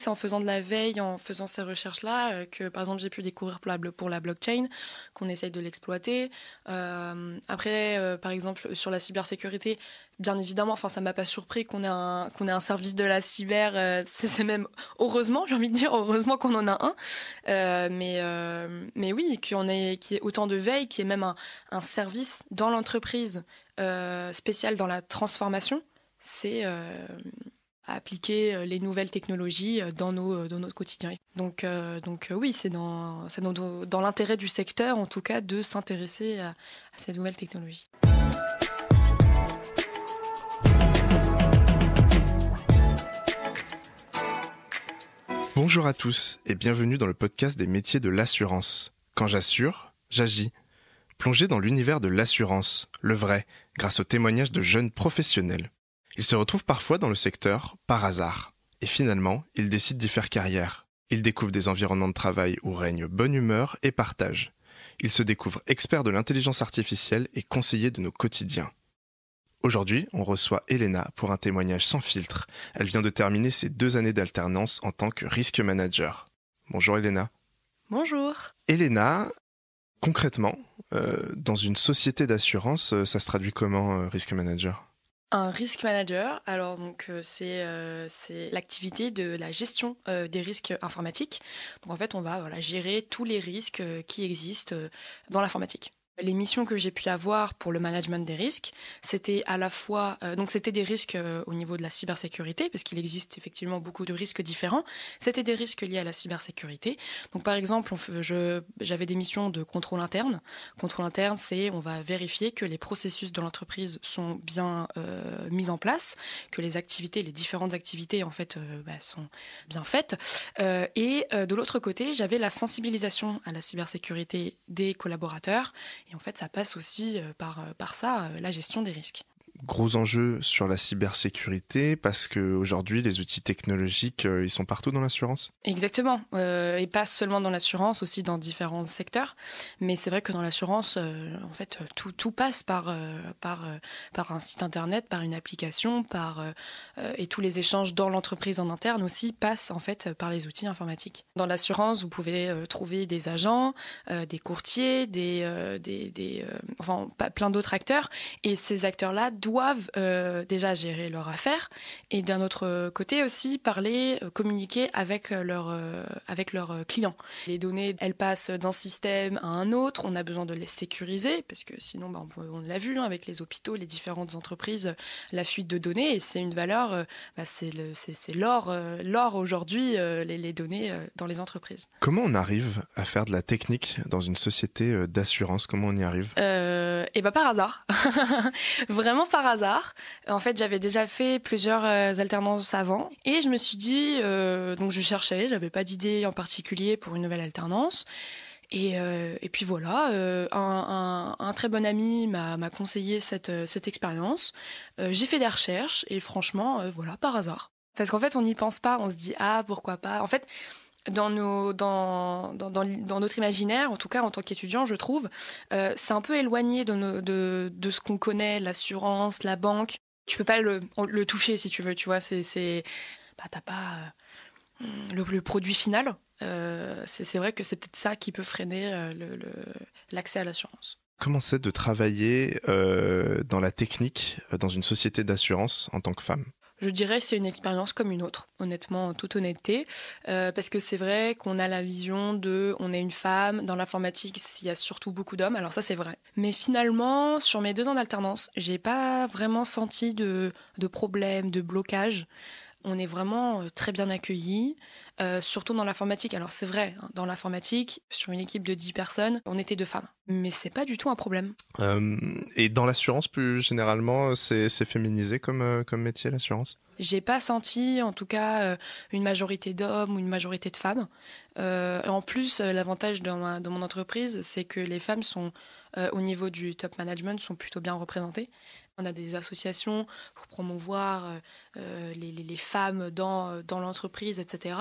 C'est en faisant de la veille, en faisant ces recherches-là, que par exemple j'ai pu découvrir pour la blockchain, qu'on essaye de l'exploiter. Après, par exemple, sur la cybersécurité, bien évidemment, ça m'a pas surpris qu'on ait un service de la cyber. C'est même heureusement, j'ai envie de dire, heureusement qu'on en a un. Mais oui, qu'il y ait autant de veille, qu'il y ait même un service dans l'entreprise spécial dans la transformation, c'est à appliquer les nouvelles technologies dans notre quotidien. Donc oui, c'est dans l'intérêt du secteur, en tout cas, de s'intéresser à ces nouvelles technologies. Bonjour à tous et bienvenue dans le podcast des métiers de l'assurance. Quand j'assure, j'agis. Plongez dans l'univers de l'assurance, le vrai, grâce aux témoignages de jeunes professionnels. Ils se retrouvent parfois dans le secteur par hasard. Et finalement, ils décident d'y faire carrière. Ils découvrent des environnements de travail où règne bonne humeur et partage. Ils se découvrent experts de l'intelligence artificielle et conseillers de nos quotidiens. Aujourd'hui, on reçoit Elena pour un témoignage sans filtre. Elle vient de terminer ses 2 années d'alternance en tant que risk manager. Bonjour Elena. Bonjour. Elena, concrètement, dans une société d'assurance, ça se traduit comment, risk manager ? Un risk manager, alors donc c'est l'activité de la gestion des risques informatiques. Donc en fait, on va gérer tous les risques qui existent dans l'informatique. Les missions que j'ai pu avoir pour le management des risques, c'était à la fois c'était des risques au niveau de la cybersécurité, parce qu'il existe effectivement beaucoup de risques différents. C'était des risques liés à la cybersécurité. Donc par exemple, j'avais des missions de contrôle interne. Contrôle interne, c'est on va vérifier que les processus de l'entreprise sont bien mis en place, que les différentes activités en fait sont bien faites. Et de l'autre côté, j'avais la sensibilisation à la cybersécurité des collaborateurs. Et en fait, ça passe aussi par ça, la gestion des risques. Gros enjeu sur la cybersécurité parce qu'aujourd'hui, les outils technologiques, ils sont partout dans l'assurance ? Exactement. Et pas seulement dans l'assurance, aussi dans différents secteurs. Mais c'est vrai que dans l'assurance, en fait, tout passe par un site internet, par une application, et tous les échanges dans l'entreprise en interne aussi passent en fait par les outils informatiques. Dans l'assurance, vous pouvez trouver des agents, des courtiers, plein d'autres acteurs. Et ces acteurs-là doivent déjà gérer leurs affaires et d'un autre côté aussi communiquer avec leurs clients. Les données, elles passent d'un système à un autre, on a besoin de les sécuriser parce que sinon, on l'a vu avec les hôpitaux, les différentes entreprises, la fuite de données, et c'est une valeur, c'est l'or aujourd'hui, les données dans les entreprises. Comment on arrive à faire de la technique dans une société d'assurance ? Comment on y arrive ? Par hasard. Vraiment par hasard. En fait, j'avais déjà fait plusieurs alternances avant et je me suis dit, donc je cherchais, j'avais pas d'idée en particulier pour une nouvelle alternance. Et puis voilà, un très bon ami m'a conseillé cette expérience. J'ai fait des recherches et franchement, par hasard. Parce qu'en fait, on n'y pense pas, on se dit, pourquoi pas. En fait, dans notre imaginaire, en tout cas en tant qu'étudiant, je trouve, c'est un peu éloigné de ce qu'on connaît, l'assurance, la banque. Tu peux pas le toucher si tu veux, tu vois. T'as pas le produit final. C'est vrai que c'est peut-être ça qui peut freiner l'accès à l'assurance. Comment c'est de travailler dans la technique, dans une société d'assurance en tant que femme ? Je dirais que c'est une expérience comme une autre, honnêtement, en toute honnêteté, parce que c'est vrai qu'on a la vision on est une femme, dans l'informatique, il y a surtout beaucoup d'hommes, alors ça c'est vrai. Mais finalement, sur mes 2 ans d'alternance, j'ai pas vraiment senti de problème, de blocage. On est vraiment très bien accueillis, surtout dans l'informatique. Alors c'est vrai, dans l'informatique, sur une équipe de 10 personnes, on était 2 femmes. Mais c'est pas du tout un problème. Et dans l'assurance, plus généralement, c'est féminisé comme métier, l'assurance ? J'ai pas senti, en tout cas, une majorité d'hommes ou une majorité de femmes. En plus, l'avantage dans mon entreprise, c'est que les femmes sont, au niveau du top management, sont plutôt bien représentées. On a des associations pour promouvoir les femmes dans l'entreprise, etc.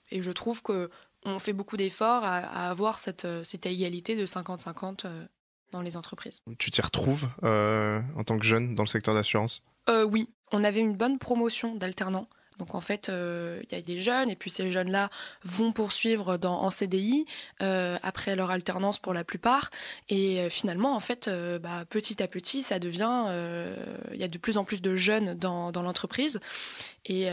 Et je trouve qu'on fait beaucoup d'efforts à avoir cette égalité de 50-50 dans les entreprises. Tu t'y retrouves en tant que jeune dans le secteur d'assurance ? Oui, on avait une bonne promotion d'alternants Donc en fait, il y a des jeunes, et puis ces jeunes-là vont poursuivre en CDI après leur alternance pour la plupart. Et finalement, en fait, petit à petit, ça devient... Il y a de plus en plus de jeunes dans l'entreprise. Et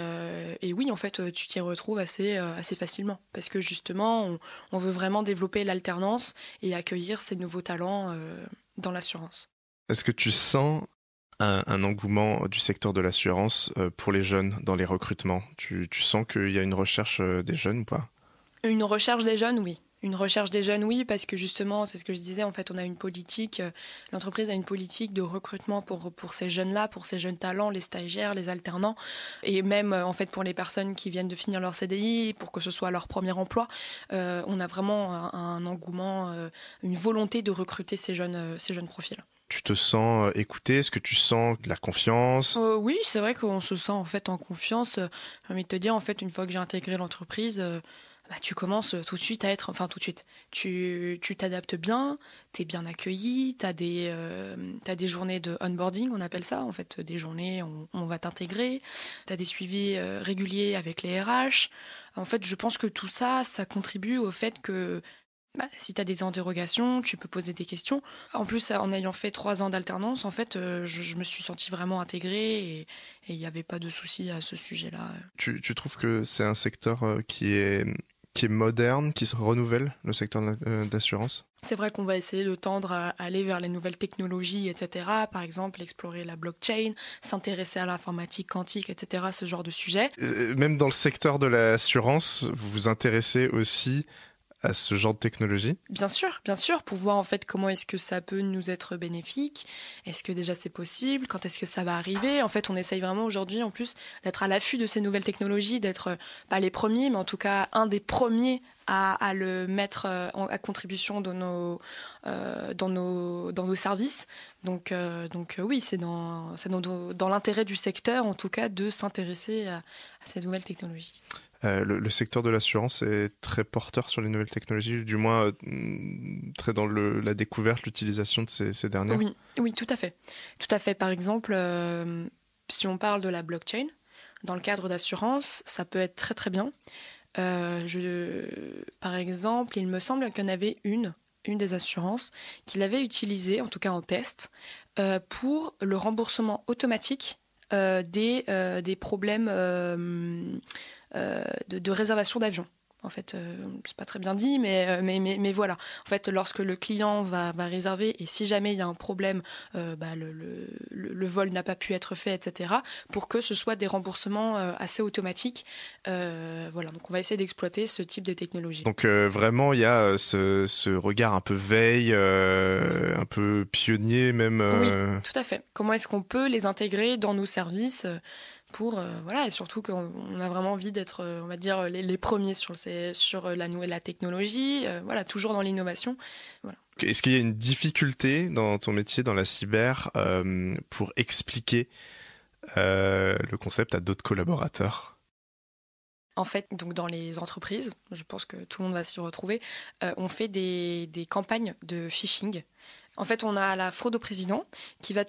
oui, en fait, tu t'y retrouves assez facilement. Parce que justement, on veut vraiment développer l'alternance et accueillir ces nouveaux talents dans l'assurance. Est-ce que tu sens un engouement du secteur de l'assurance pour les jeunes dans les recrutements? Tu sens qu'il y a une recherche des jeunes ou pas? Une recherche des jeunes, oui. Une recherche des jeunes, oui, parce que justement, c'est ce que je disais, en fait, on a une politique, l'entreprise a une politique de recrutement pour ces jeunes-là, pour ces jeunes talents, les stagiaires, les alternants, et même, en fait, pour les personnes qui viennent de finir leur CDI, pour que ce soit leur premier emploi. On a vraiment un engouement, une volonté de recruter ces jeunes profils. Tu te sens écouté? Est-ce que tu sens de la confiance? Oui, c'est vrai qu'on se sent en fait en confiance. J'ai envie de te dire, en fait, une fois que j'ai intégré l'entreprise, tu commences tout de suite à être... Enfin, tout de suite. Tu t'adaptes bien, tu es bien accueilli, tu as des journées de onboarding, on appelle ça, en fait, des journées où on va t'intégrer. Tu as des suivis réguliers avec les RH. En fait, je pense que tout ça, ça contribue au fait que si tu as des interrogations, tu peux poser des questions. En plus, en ayant fait 3 ans d'alternance, en fait, je me suis sentie vraiment intégrée et il n'y avait pas de souci à ce sujet-là. Tu trouves que c'est un secteur qui est moderne, qui se renouvelle, le secteur de l'assurance? C'est vrai qu'on va essayer de tendre à aller vers les nouvelles technologies, etc. Par exemple, explorer la blockchain, s'intéresser à l'informatique quantique, etc. Ce genre de sujet. Même dans le secteur de l'assurance, vous vous intéressez aussi à ce genre de technologie? Bien sûr, pour voir en fait comment est-ce que ça peut nous être bénéfique, est-ce que déjà c'est possible, quand est-ce que ça va arriver. En fait, on essaye vraiment aujourd'hui en plus d'être à l'affût de ces nouvelles technologies, d'être pas les premiers, mais en tout cas un des premiers à le mettre à contribution dans nos services. Donc oui, c'est dans l'intérêt du secteur en tout cas de s'intéresser à ces nouvelles technologies. Le secteur de l'assurance est très porteur sur les nouvelles technologies, du moins très dans la découverte, l'utilisation de ces dernières. Oui, tout à fait. Tout à fait. Par exemple, si on parle de la blockchain, dans le cadre d'assurance, ça peut être très très bien. Par exemple, il me semble qu'il y en avait une des assurances qui l'avait utilisée, en tout cas en test, pour le remboursement automatique des problèmes de réservation d'avion. En fait, c'est pas très bien dit, mais voilà. En fait, lorsque le client va réserver et si jamais il y a un problème, le vol n'a pas pu être fait, etc., pour que ce soit des remboursements assez automatiques. Voilà, donc on va essayer d'exploiter ce type de technologie. Donc vraiment, il y a ce regard un peu veille, un peu pionnier même. Oui, tout à fait. Comment est-ce qu'on peut les intégrer dans nos services pour voilà, et surtout qu'on a vraiment envie d'être, on va dire, les premiers sur la technologie, voilà, toujours dans l'innovation. Voilà. Est-ce qu'il y a une difficulté dans ton métier, dans la cyber, pour expliquer le concept à d'autres collaborateurs? En fait, donc dans les entreprises, je pense que tout le monde va s'y retrouver, on fait des campagnes de phishing. En fait, on a la fraude au président qui va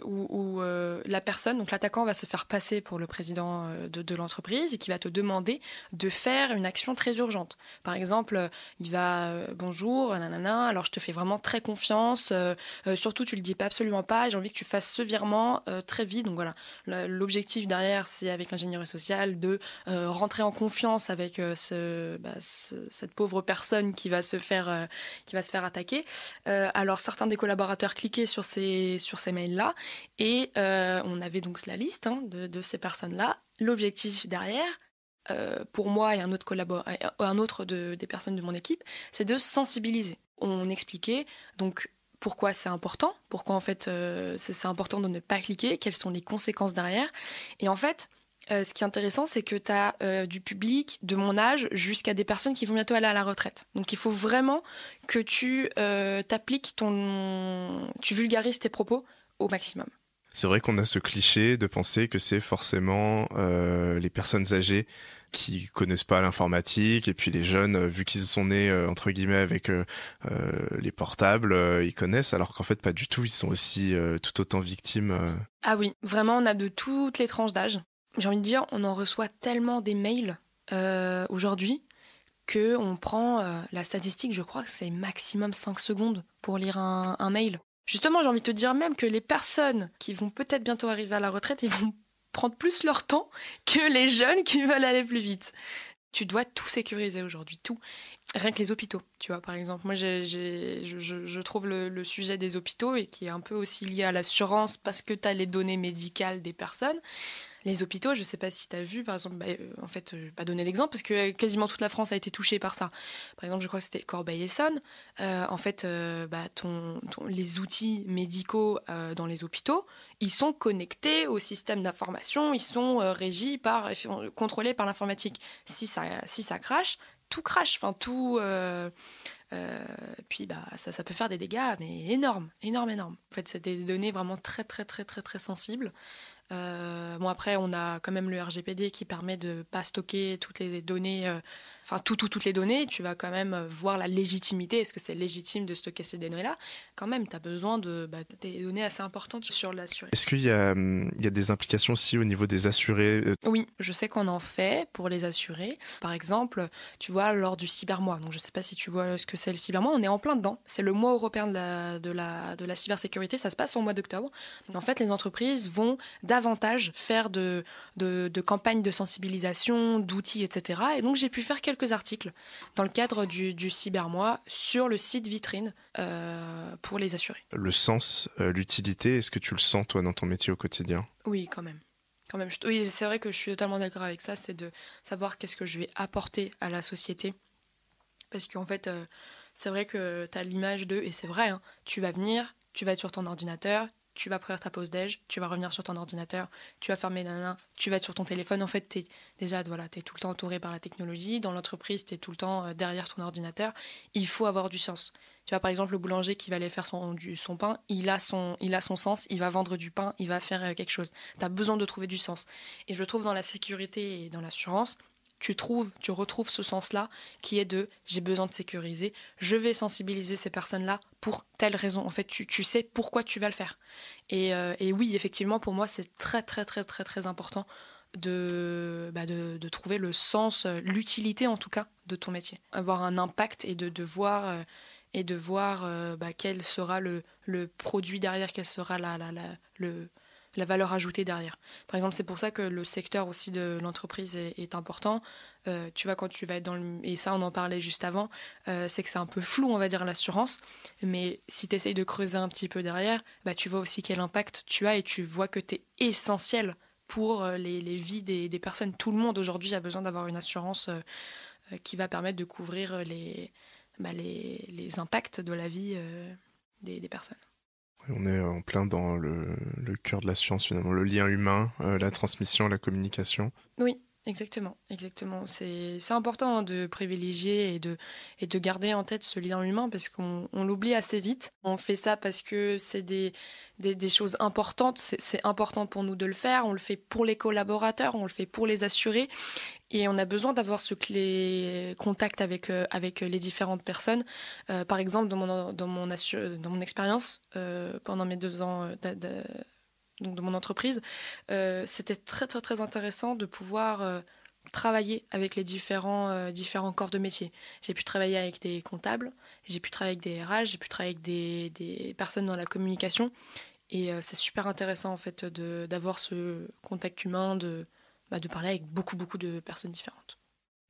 où la personne, donc l'attaquant, va se faire passer pour le président de l'entreprise et qui va te demander de faire une action très urgente. Par exemple, il va bonjour, nanana, alors je te fais vraiment très confiance, surtout tu le dis pas absolument pas, j'ai envie que tu fasses ce virement très vite. Donc voilà, l'objectif derrière, c'est avec l'ingénierie sociale de rentrer en confiance avec cette pauvre personne qui va se faire attaquer. Alors certains des collaborateurs cliquaient sur ces mails-là et on avait donc la liste de ces personnes-là. L'objectif derrière, pour moi et un autre des personnes de mon équipe, c'est de sensibiliser. On expliquait donc pourquoi c'est important, pourquoi en fait c'est important de ne pas cliquer, quelles sont les conséquences derrière. Et en fait, ce qui est intéressant, c'est que tu as du public de mon âge jusqu'à des personnes qui vont bientôt aller à la retraite. Donc il faut vraiment que tu tu vulgarises tes propos au maximum. C'est vrai qu'on a ce cliché de penser que c'est forcément les personnes âgées qui connaissent pas l'informatique et puis les jeunes, vu qu'ils sont nés entre guillemets avec les portables, ils connaissent, alors qu'en fait pas du tout, ils sont aussi tout autant victimes. Ah oui, vraiment on a de toutes les tranches d'âge. j'ai envie de dire, on en reçoit tellement des mails aujourd'hui qu'on prend la statistique, je crois que c'est maximum 5 secondes pour lire un mail. Justement, j'ai envie de te dire même que les personnes qui vont peut-être bientôt arriver à la retraite, ils vont prendre plus leur temps que les jeunes qui veulent aller plus vite. Tu dois tout sécuriser aujourd'hui, tout. Rien que les hôpitaux, tu vois, par exemple. Moi, je trouve le sujet des hôpitaux, et qui est un peu aussi lié à l'assurance, parce que tu as les données médicales des personnes. Les hôpitaux, je ne sais pas si tu as vu, par exemple, en fait, je vais pas donner l'exemple, parce que quasiment toute la France a été touchée par ça. Par exemple, je crois que c'était Corbeil-Essonnes. En fait, les outils médicaux dans les hôpitaux, ils sont connectés au système d'information, ils sont contrôlés par l'informatique. Si ça crache, tout crache, enfin tout... puis ça peut faire des dégâts, mais énormes. En fait, c'est des données vraiment très, très, très, très, très sensibles. Bon, après, on a quand même le RGPD qui permet de pas stocker toutes les données, toutes les données. Tu vas quand même voir la légitimité. Est-ce que c'est légitime de stocker ces données-là? Quand même, tu as besoin des données assez importantes sur l'assuré. Est-ce qu'il y a des implications aussi au niveau des assurés? Oui, je sais qu'on en fait pour les assurés. Par exemple, tu vois, lors du cybermois. Donc, je sais pas si tu vois ce que c'est le cybermois. On est en plein dedans. C'est le mois européen de la cybersécurité. Ça se passe au mois d'octobre. Donc, en fait, les entreprises vont davantage faire de campagnes de sensibilisation, d'outils, etc. Et donc, j'ai pu faire quelques articles dans le cadre du cybermois sur le site vitrine pour les assurés. Le sens, l'utilité, est-ce que tu le sens, toi, dans ton métier au quotidien? Oui, quand même. Oui, c'est vrai que je suis totalement d'accord avec ça, c'est de savoir qu'est-ce que je vais apporter à la société. Parce qu'en fait, c'est vrai que tu as l'image de, et c'est vrai, hein, tu vas venir, tu vas être sur ton ordinateur, tu vas prendre ta pause déj, tu vas revenir sur ton ordinateur, tu vas fermer tu vas être sur ton téléphone. En fait, t'es tout le temps entouré par la technologie. Dans l'entreprise, tu es tout le temps derrière ton ordinateur. Il faut avoir du sens. Tu vois, par exemple, le boulanger qui va aller faire son pain, il a son sens, il va vendre du pain, il va faire quelque chose. Tu as besoin de trouver du sens. Et je trouve dans la sécurité et dans l'assurance, tu retrouves ce sens-là qui est de j'ai besoin de sécuriser, je vais sensibiliser ces personnes-là pour telle raison. En fait, tu sais pourquoi tu vas le faire. Et oui, effectivement, pour moi, c'est très, très, très, très, très important de trouver le sens, l'utilité en tout cas de ton métier. Avoir un impact et de voir quel sera le produit derrière, quelle sera la valeur ajoutée derrière. Par exemple, c'est pour ça que le secteur aussi de l'entreprise est important. Tu vois, quand tu vas être et ça on en parlait juste avant, c'est que c'est un peu flou, on va dire, l'assurance, mais si tu essayes de creuser un petit peu derrière, tu vois aussi quel impact tu as et tu vois que tu es essentiel pour les vies des personnes. Tout le monde aujourd'hui a besoin d'avoir une assurance qui va permettre de couvrir les impacts de la vie des personnes. On est en plein dans le cœur de la science, finalement, le lien humain, la transmission, la communication. Oui, exactement. C'est important de privilégier et de garder en tête ce lien humain, parce qu'on l'oublie assez vite. On fait ça parce que c'est des choses importantes, c'est important pour nous de le faire, on le fait pour les collaborateurs, on le fait pour les assurés, et on a besoin d'avoir ce contact avec les différentes personnes. Par exemple, dans mon expérience, pendant mes 2 ans donc de mon entreprise, c'était très très très intéressant de pouvoir travailler avec les différents corps de métier. J'ai pu travailler avec des comptables, j'ai pu travailler avec des RH, j'ai pu travailler avec des personnes dans la communication, et c'est super intéressant en fait d'avoir ce contact humain, de parler avec beaucoup beaucoup de personnes différentes.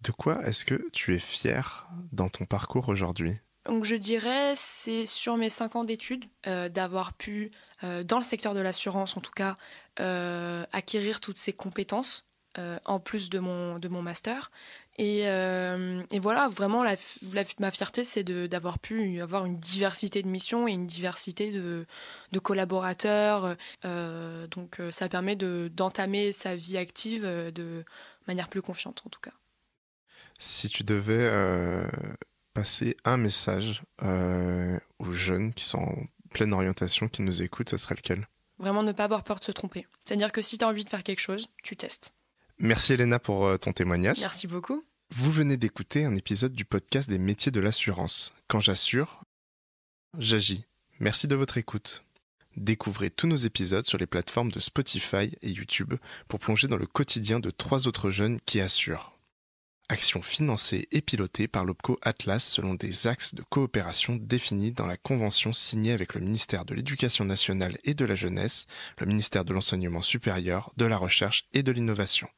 De quoi est-ce que tu es fière dans ton parcours aujourd'hui ? Donc je dirais, c'est sur mes 5 ans d'études, d'avoir pu, dans le secteur de l'assurance en tout cas, acquérir toutes ces compétences, en plus de mon master. Et voilà, vraiment, ma fierté, c'est d'avoir pu avoir une diversité de missions et une diversité de collaborateurs. Donc ça permet d'entamer sa vie active de manière plus confiante en tout cas. Si tu devais passer un message aux jeunes qui sont en pleine orientation, qui nous écoutent, ce serait lequel ? Vraiment ne pas avoir peur de se tromper. C'est-à-dire que si tu as envie de faire quelque chose, tu testes. Merci Elena pour ton témoignage. Merci beaucoup. Vous venez d'écouter un épisode du podcast des métiers de l'assurance. Quand j'assure, j'agis. Merci de votre écoute. Découvrez tous nos épisodes sur les plateformes de Spotify et YouTube pour plonger dans le quotidien de 3 autres jeunes qui assurent. Action financée et pilotée par l'OPCO Atlas selon des axes de coopération définis dans la convention signée avec le ministère de l'Éducation nationale et de la jeunesse, le ministère de l'Enseignement supérieur, de la Recherche et de l'Innovation.